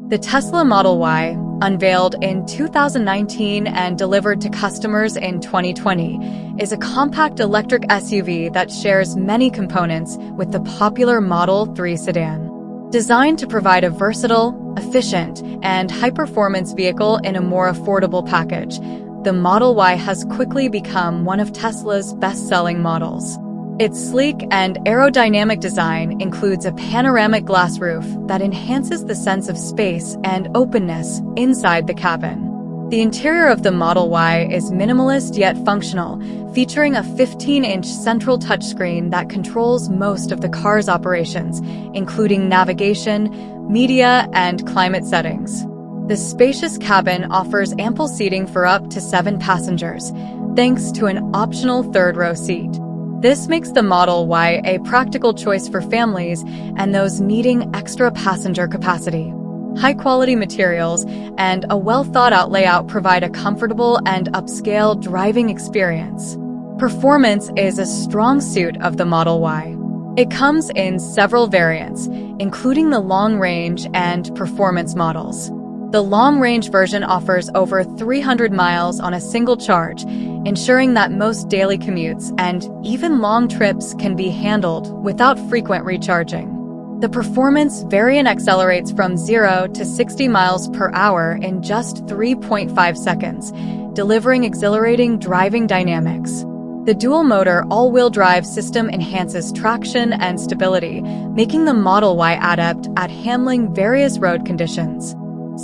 The Tesla Model Y, unveiled in 2019 and delivered to customers in 2020, is a compact electric SUV that shares many components with the popular Model 3 sedan. Designed to provide a versatile, efficient, and high-performance vehicle in a more affordable package, the Model Y has quickly become one of Tesla's best-selling models. Its sleek and aerodynamic design includes a panoramic glass roof that enhances the sense of space and openness inside the cabin. The interior of the Model Y is minimalist yet functional, featuring a 15-inch central touchscreen that controls most of the car's operations, including navigation, media, and climate settings. The spacious cabin offers ample seating for up to 7 passengers, thanks to an optional third-row seat. This makes the Model Y a practical choice for families and those needing extra passenger capacity. High-quality materials and a well-thought-out layout provide a comfortable and upscale driving experience. Performance is a strong suit of the Model Y. It comes in several variants, including the long-range and performance models. The long-range version offers over 300 miles on a single charge, ensuring that most daily commutes and even long trips can be handled without frequent recharging. The performance variant accelerates from 0 to 60 miles per hour in just 3.5 seconds, delivering exhilarating driving dynamics. The dual-motor all-wheel drive system enhances traction and stability, making the Model Y adept at handling various road conditions.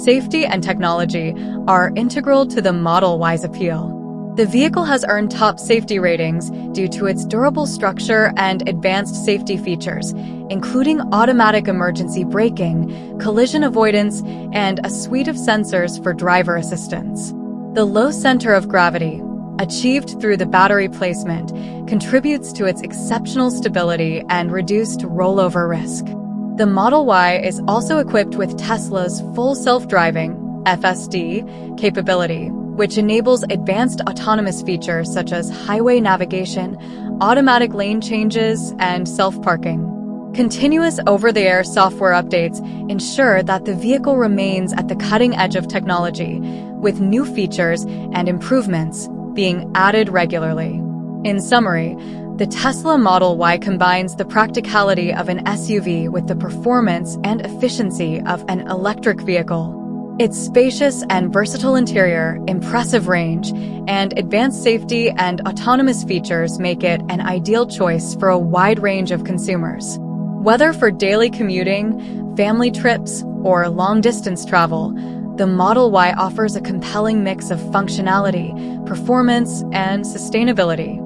Safety and technology are integral to the Model Y's appeal. The vehicle has earned top safety ratings due to its durable structure and advanced safety features, including automatic emergency braking, collision avoidance, and a suite of sensors for driver assistance. The low center of gravity, achieved through the battery placement, contributes to its exceptional stability and reduced rollover risk. The Model Y is also equipped with Tesla's full self-driving (FSD) capability, which enables advanced autonomous features such as highway navigation, automatic lane changes, and self-parking. Continuous over-the-air software updates ensure that the vehicle remains at the cutting edge of technology, with new features and improvements being added regularly. In summary, the Tesla Model Y combines the practicality of an SUV with the performance and efficiency of an electric vehicle. Its spacious and versatile interior, impressive range, and advanced safety and autonomous features make it an ideal choice for a wide range of consumers. Whether for daily commuting, family trips, or long-distance travel, the Model Y offers a compelling mix of functionality, performance, and sustainability.